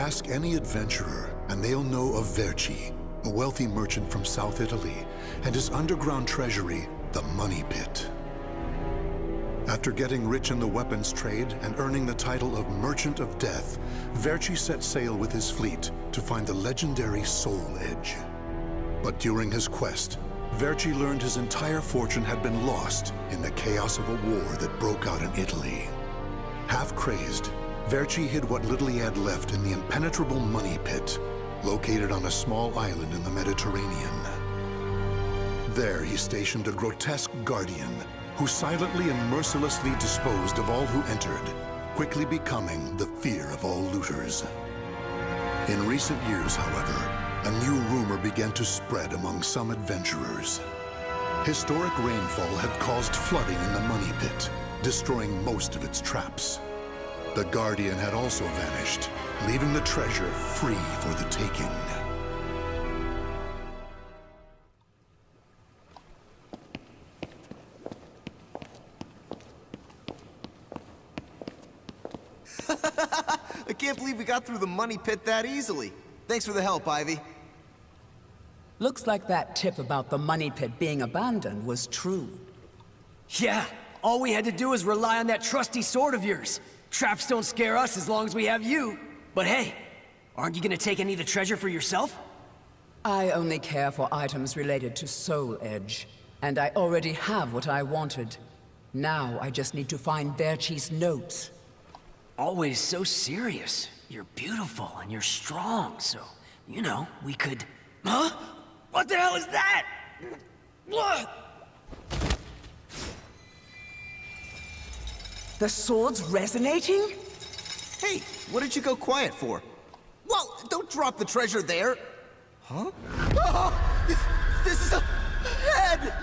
Ask any adventurer, and they'll know of Verci, a wealthy merchant from South Italy, and his underground treasury, the Money Pit. After getting rich in the weapons trade and earning the title of Merchant of Death, Verci set sail with his fleet to find the legendary Soul Edge. But during his quest, Verci learned his entire fortune had been lost in the chaos of a war that broke out in Italy. Half crazed, Verci hid what little he had left in the impenetrable Money Pit, located on a small island in the Mediterranean. There he stationed a grotesque guardian who silently and mercilessly disposed of all who entered, quickly becoming the fear of all looters. In recent years, however, a new rumor began to spread among some adventurers. Historic rainfall had caused flooding in the Money Pit, destroying most of its traps. The Guardian had also vanished, leaving the treasure free for the taking. I can't believe we got through the Money Pit that easily. Thanks for the help, Ivy. Looks like that tip about the Money Pit being abandoned was true. Yeah, all we had to do was rely on that trusty sword of yours. Traps don't scare us as long as we have you. But hey, aren't you gonna take any of the treasure for yourself? I only care for items related to Soul Edge, and I already have what I wanted. Now I just need to find Verci's notes. Always so serious. You're beautiful and you're strong, so, you know, we could... Huh? What the hell is that? The sword's resonating? Hey, what did you go quiet for? Whoa, don't drop the treasure there! Huh? Oh, this is a head!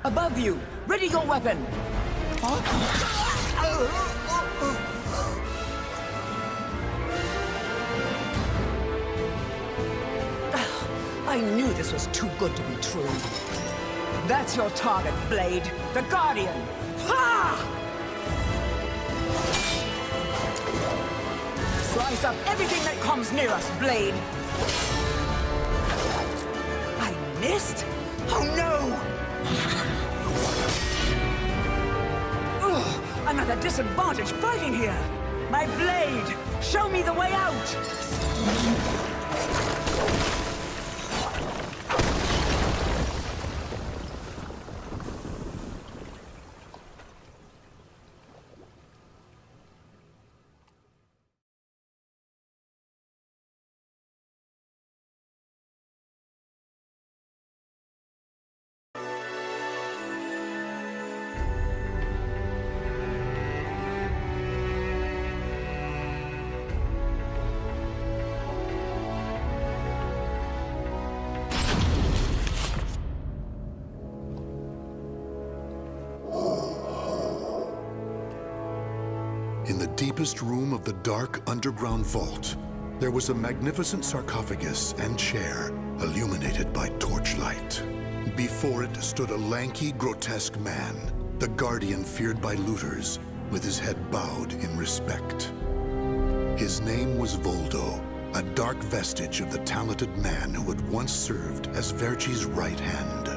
Above you! Ready your weapon! I knew this was too good to be true. That's your target, Blade. The Guardian! Ha! Slice up everything that comes near us, Blade! I missed? Oh no! Ugh, I'm at a disadvantage fighting here! My blade! Show me the way out! In the deepest room of the dark underground vault, there was a magnificent sarcophagus and chair illuminated by torchlight. Before it stood a lanky, grotesque man, the Guardian feared by looters, with his head bowed in respect. His name was Voldo, a dark vestige of the talented man who had once served as Verci's right hand.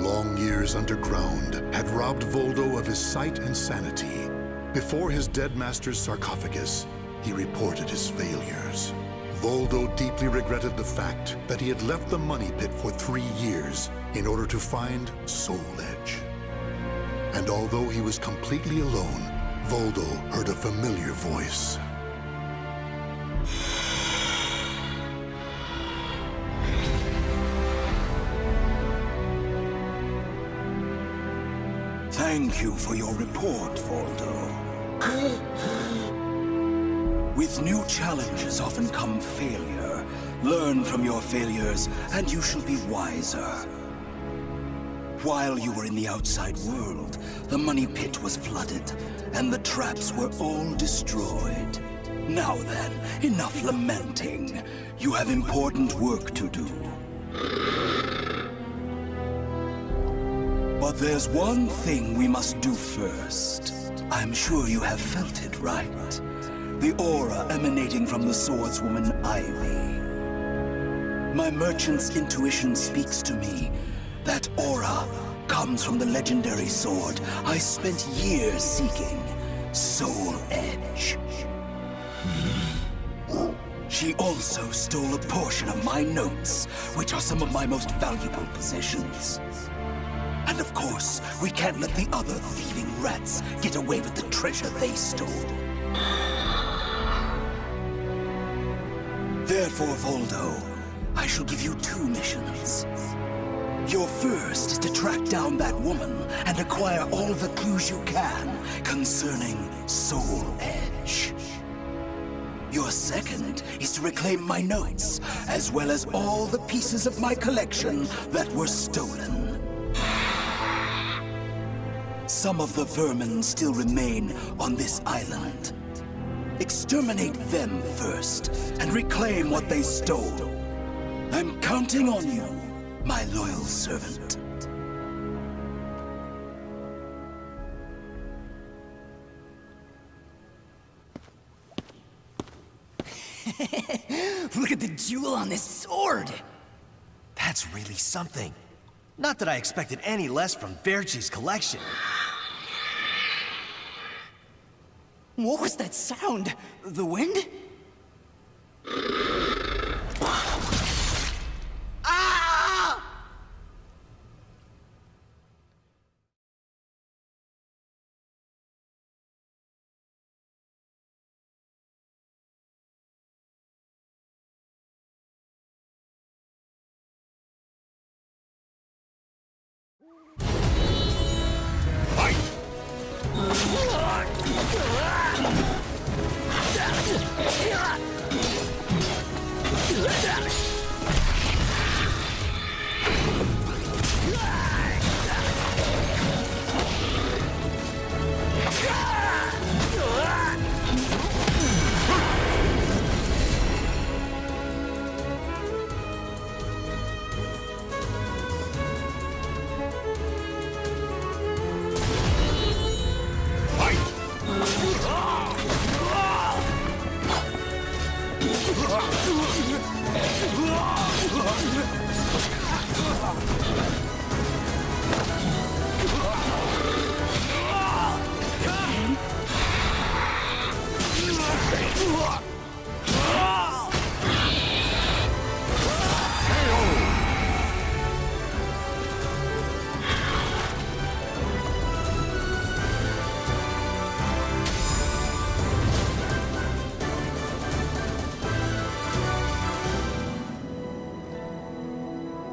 Long years underground had robbed Voldo of his sight and sanity. Before his dead master's sarcophagus, he reported his failures. Voldo deeply regretted the fact that he had left the Money Pit for 3 years in order to find Soul Edge. And although he was completely alone, Voldo heard a familiar voice. Thank you for your report, Voldo. With new challenges often come failure. Learn from your failures, and you shall be wiser. While you were in the outside world, the Money Pit was flooded, and the traps were all destroyed. Now then, enough lamenting. You have important work to do. But there's one thing we must do first. I'm sure you have felt it, right? the aura emanating from the swordswoman Ivy. My merchant's intuition speaks to me. That aura comes from the legendary sword I spent years seeking, Soul Edge. She also stole a portion of my notes, which are some of my most valuable possessions. And of course, we can't let the other thieving rats get away with the treasure they stole. Therefore, Voldo, I shall give you 2 missions. Your first is to track down that woman and acquire all the clues you can concerning Soul Edge. Your second is to reclaim my notes, as well as all the pieces of my collection that were stolen. Some of the vermin still remain on this island. Exterminate them first, and reclaim what they stole. I'm counting on you, my loyal servant. Look at the jewel on this sword! That's really something. Not that I expected any less from Verci's collection. What was that sound? The wind? Ah!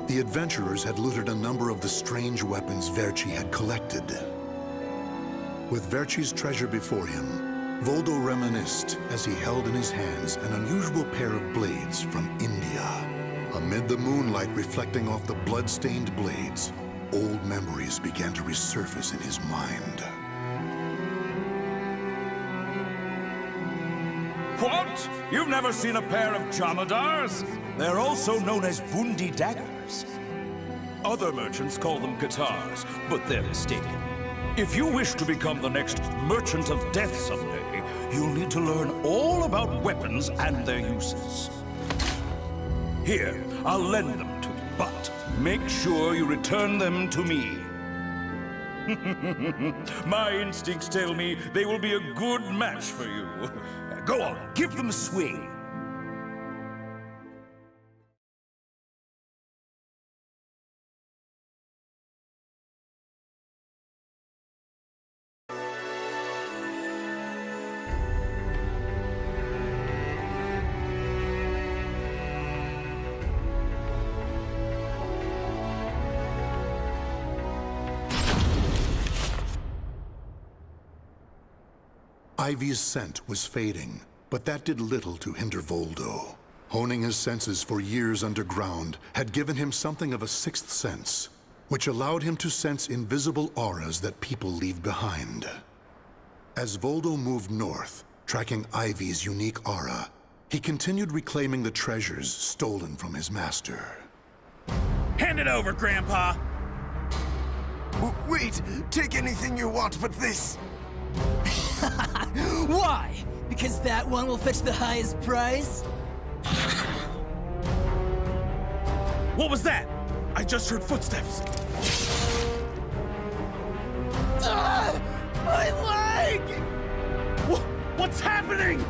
The adventurers had looted a number of the strange weapons Verci had collected. With Verci's treasure before him, Voldo reminisced as he held in his hands an unusual pair of blades from India. Amid the moonlight reflecting off the blood-stained blades, old memories began to resurface in his mind. What? You've never seen a pair of Jamadars? They're also known as Bundi daggers. Other merchants call them guitars, but they're mistaken. If you wish to become the next merchant of death someday, you'll need to learn all about weapons and their uses. Here, I'll lend them to you, but make sure you return them to me. My instincts tell me they will be a good match for you. Go on, give them a swing. Ivy's scent was fading, but that did little to hinder Voldo. Honing his senses for years underground had given him something of a sixth sense, which allowed him to sense invisible auras that people leave behind. As Voldo moved north, tracking Ivy's unique aura, he continued reclaiming the treasures stolen from his master. Hand it over, Grandpa! Wait! Take anything you want but this! Why? Because that one will fetch the highest price? What was that? I just heard footsteps. My leg! What's happening?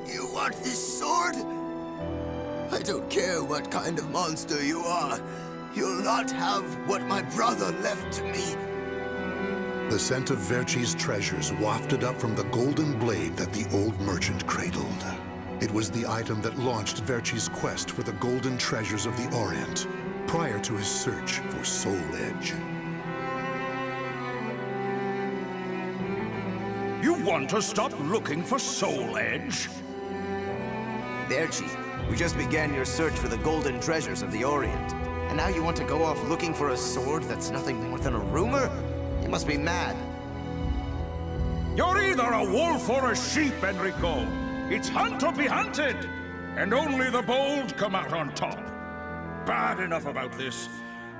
You want this sword? I don't care what kind of monster you are. You'll not have what my brother left to me. The scent of Verci's treasures wafted up from the golden blade that the old merchant cradled. It was the item that launched Verci's quest for the golden treasures of the Orient, prior to his search for Soul Edge. You want to stop looking for Soul Edge? Verci, we just began your search for the golden treasures of the Orient. And now you want to go off looking for a sword that's nothing more than a rumor? You must be mad. You're either a wolf or a sheep, Enrico. It's hunt or be hunted. And only the bold come out on top. Bad enough about this.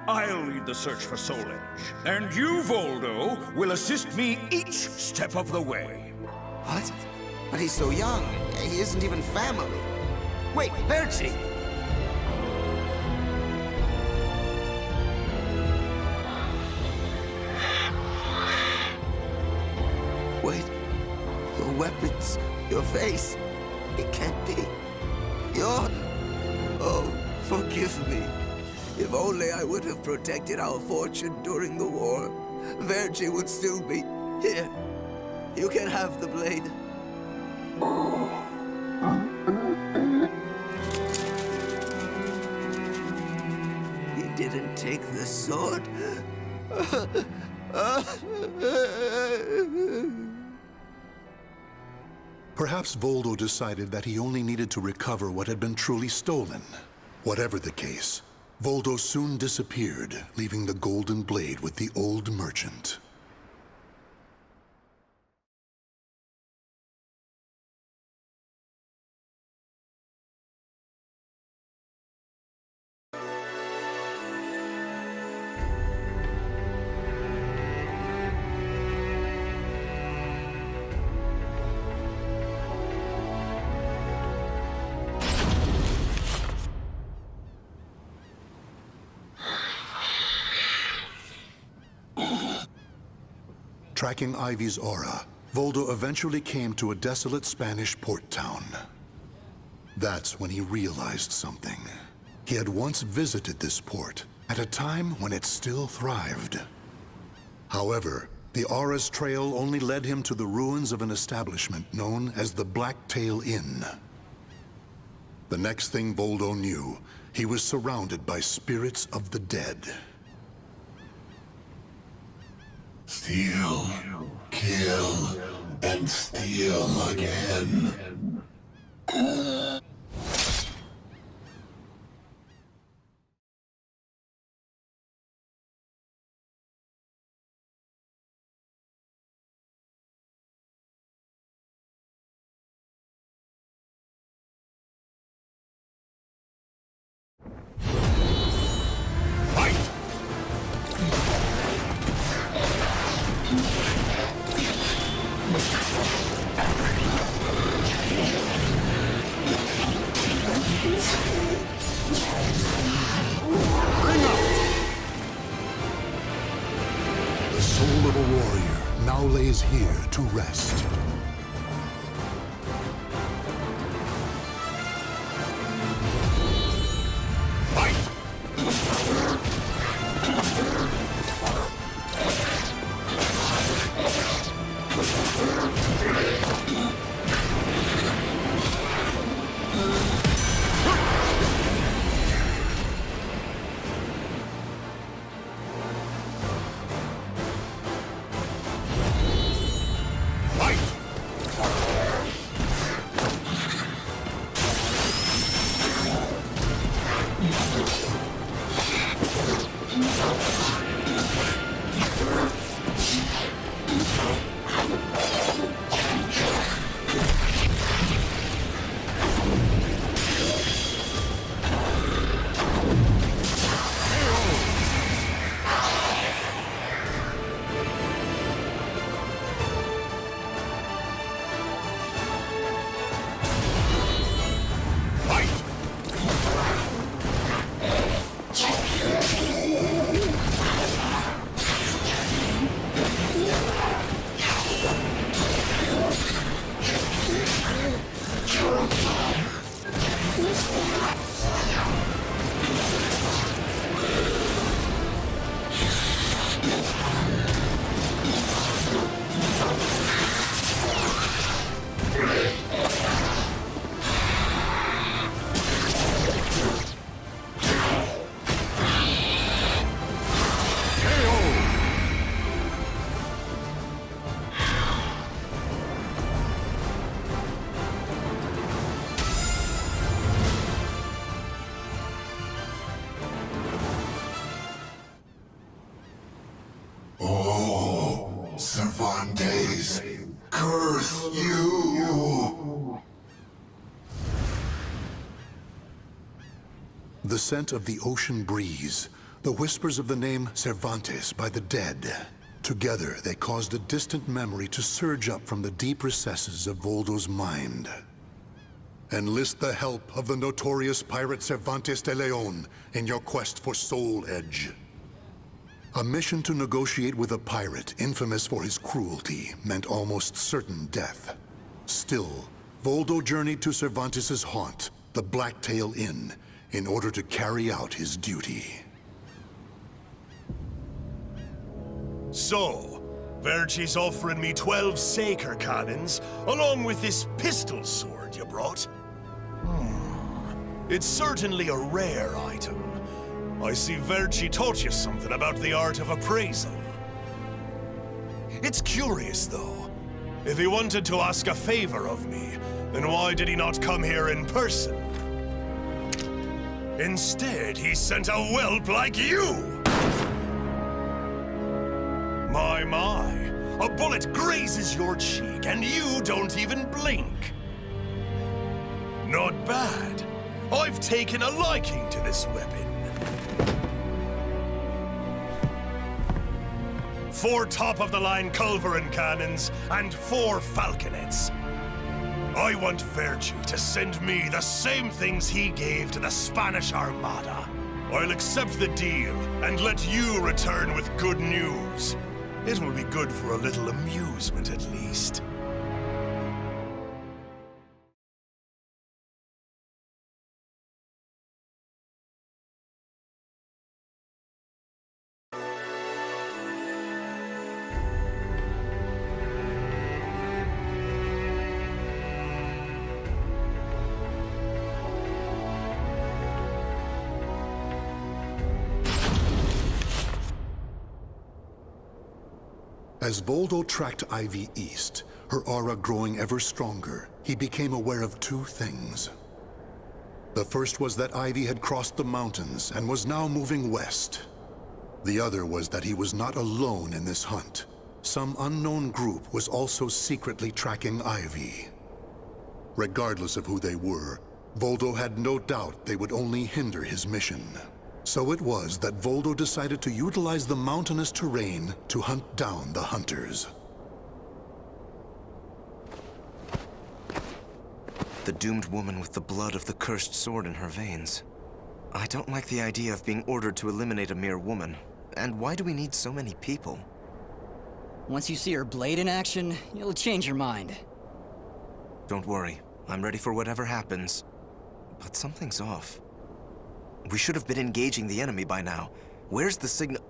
I'll lead the search for Soul Edge. And you, Voldo, will assist me each step of the way. What? But he's so young. He isn't even family. Wait, Verci! Wait. Your weapons, your face. It can't be. You're... Oh, forgive me. If only I would have protected our fortune during the war, Verci would still be here. You can have the blade. He didn't take the sword. Perhaps Voldo decided that he only needed to recover what had been truly stolen. Whatever the case, Voldo soon disappeared, leaving the golden blade with the old merchant. Tracking Ivy's aura, Voldo eventually came to a desolate Spanish port town. That's when he realized something. He had once visited this port, at a time when it still thrived. However, the aura's trail only led him to the ruins of an establishment known as the Blacktail Inn. The next thing Voldo knew, he was surrounded by spirits of the dead. Steal, kill, and steal again. The soul of a warrior now lays here to rest. Cervantes, curse you! The scent of the ocean breeze, the whispers of the name Cervantes by the dead. Together, they caused a distant memory to surge up from the deep recesses of Voldo's mind. Enlist the help of the notorious pirate Cervantes de Leon in your quest for Soul Edge. A mission to negotiate with a pirate infamous for his cruelty meant almost certain death. Still, Voldo journeyed to Cervantes' haunt, the Blacktail Inn, in order to carry out his duty. So, Verci's offering me 12 Saker cannons, along with this pistol sword you brought. It's certainly a rare item. I see Verci taught you something about the art of appraisal. It's curious, though. If he wanted to ask a favor of me, then why did he not come here in person? Instead, he sent a whelp like you! My, a bullet grazes your cheek and you don't even blink. Not bad. I've taken a liking to this weapon. 4 top-of-the-line culverin cannons and 4 falconets. I want Verci to send me the same things he gave to the Spanish Armada. I'll accept the deal and let you return with good news. It will be good for a little amusement, at least. As Voldo tracked Ivy east, her aura growing ever stronger, he became aware of two things. The first was that Ivy had crossed the mountains and was now moving west. The other was that he was not alone in this hunt. Some unknown group was also secretly tracking Ivy. Regardless of who they were, Voldo had no doubt they would only hinder his mission. So it was that Voldo decided to utilize the mountainous terrain to hunt down the hunters. The doomed woman with the blood of the cursed sword in her veins. I don't like the idea of being ordered to eliminate a mere woman. And why do we need so many people? Once you see her blade in action, you'll change your mind. Don't worry. I'm ready for whatever happens. But something's off. We should have been engaging the enemy by now. Where's the signal?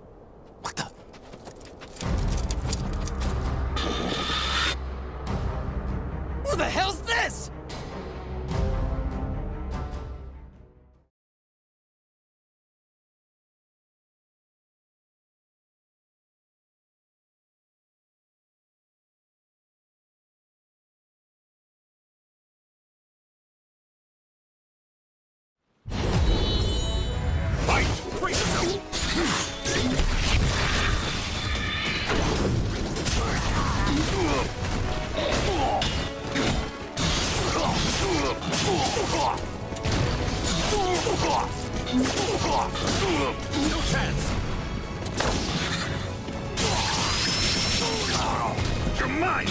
What the? Who the hell's this? No chance! You're mine!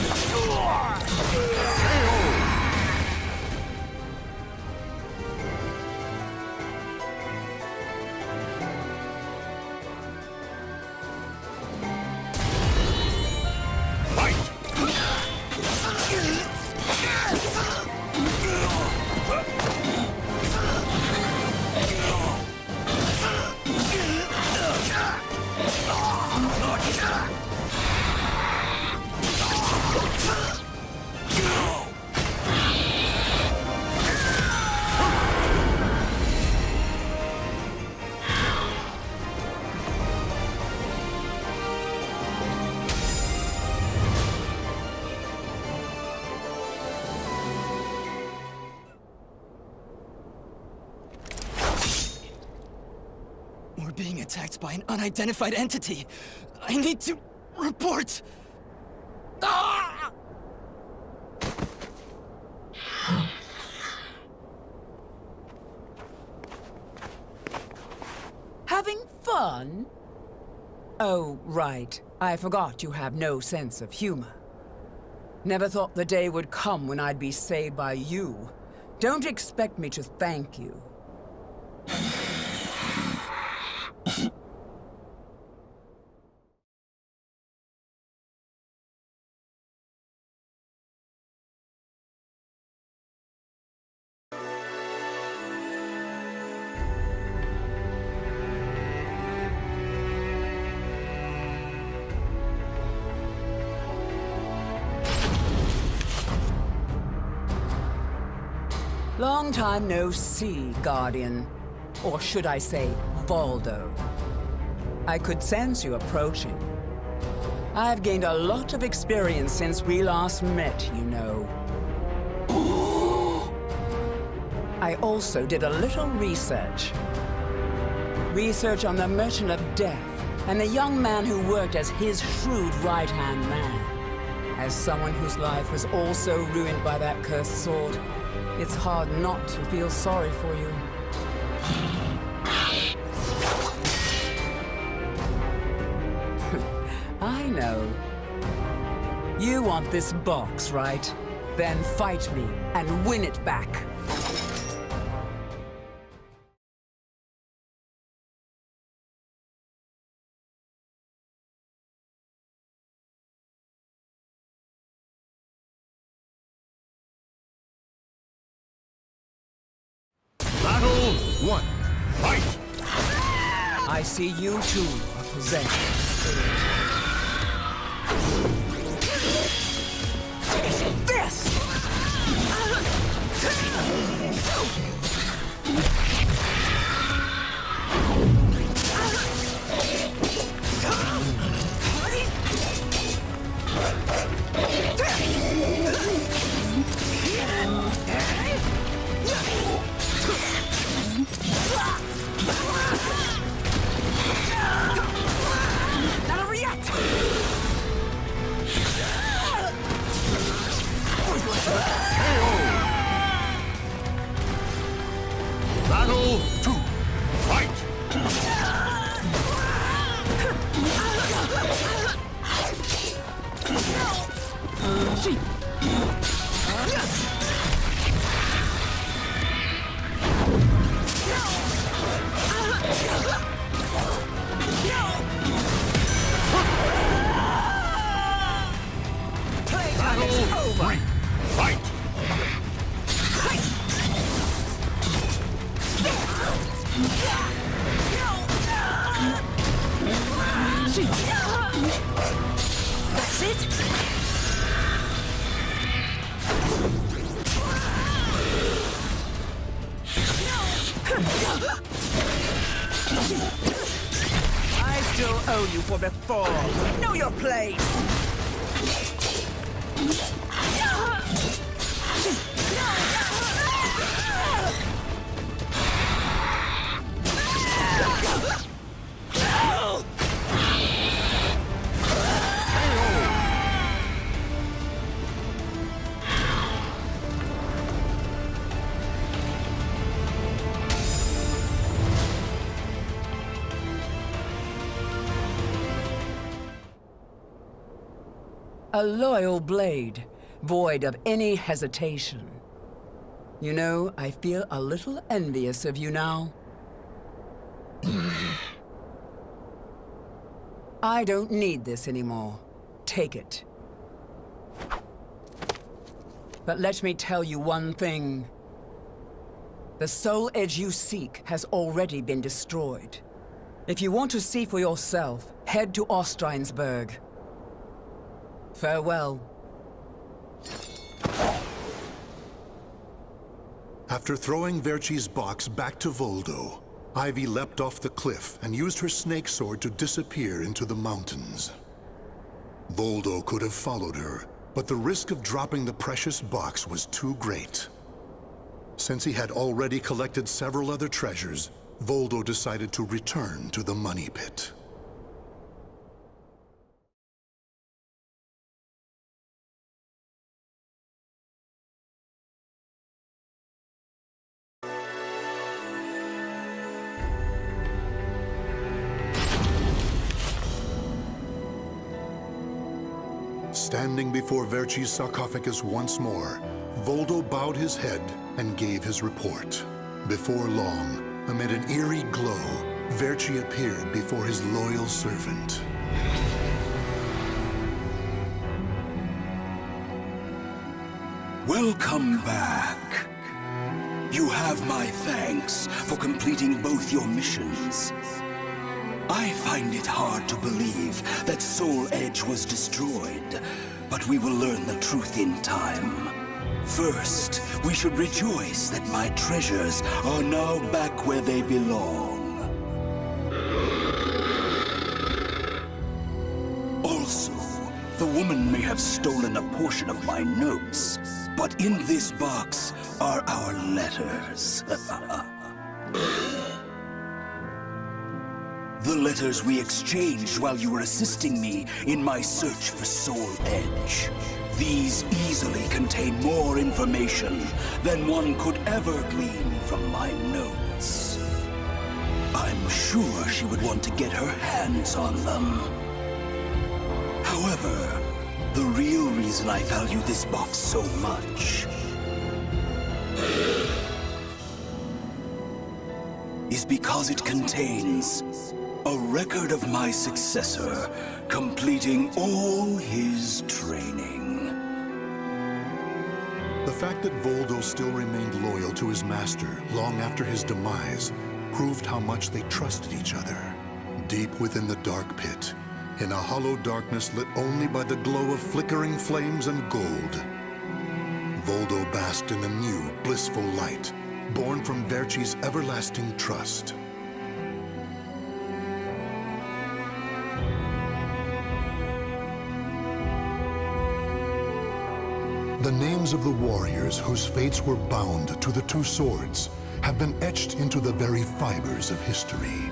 We're being attacked by an unidentified entity. I need to report. Ah! Having fun? Oh, right. I forgot you have no sense of humor. Never thought the day would come when I'd be saved by you. Don't expect me to thank you. Long time no see, Guardian. Or should I say, Voldo. I could sense you approaching. I've gained a lot of experience since we last met, you know. I also did a little research. Research on the Merchant of Death, and the young man who worked as his shrewd right-hand man. As someone whose life was also ruined by that cursed sword, it's hard not to feel sorry for you. I know. You want this box, right? Then fight me and win it back. Battle 1. Fight! I see you too are possessed. This! Fight! That's it? I still owe you for before. Know your place! A loyal blade, void of any hesitation. You know, I feel a little envious of you now. I don't need this anymore. Take it. But let me tell you one thing. The soul edge you seek has already been destroyed. If you want to see for yourself, head to Ostreinsburg. Farewell. After throwing Verci's box back to Voldo, Ivy leapt off the cliff and used her snake sword to disappear into the mountains. Voldo could have followed her, but the risk of dropping the precious box was too great. Since he had already collected several other treasures, Voldo decided to return to the money pit. Standing before Verci's sarcophagus once more, Voldo bowed his head and gave his report. Before long, amid an eerie glow, Verci appeared before his loyal servant. Welcome back. You have my thanks for completing both your missions. I find it hard to believe that Soul Edge was destroyed, but we will learn the truth in time. First, we should rejoice that my treasures are now back where they belong. Also, the woman may have stolen a portion of my notes, but in this box are our letters. The letters we exchanged while you were assisting me in my search for Soul Edge. These easily contain more information than one could ever glean from my notes. I'm sure she would want to get her hands on them. However, the real reason I value this box so much is because it contains a record of my successor completing all his training. The fact that Voldo still remained loyal to his master long after his demise proved how much they trusted each other. Deep within the dark pit, in a hollow darkness lit only by the glow of flickering flames and gold, Voldo basked in a new, blissful light, born from Verci's everlasting trust. The names of the warriors whose fates were bound to the two swords have been etched into the very fibers of history.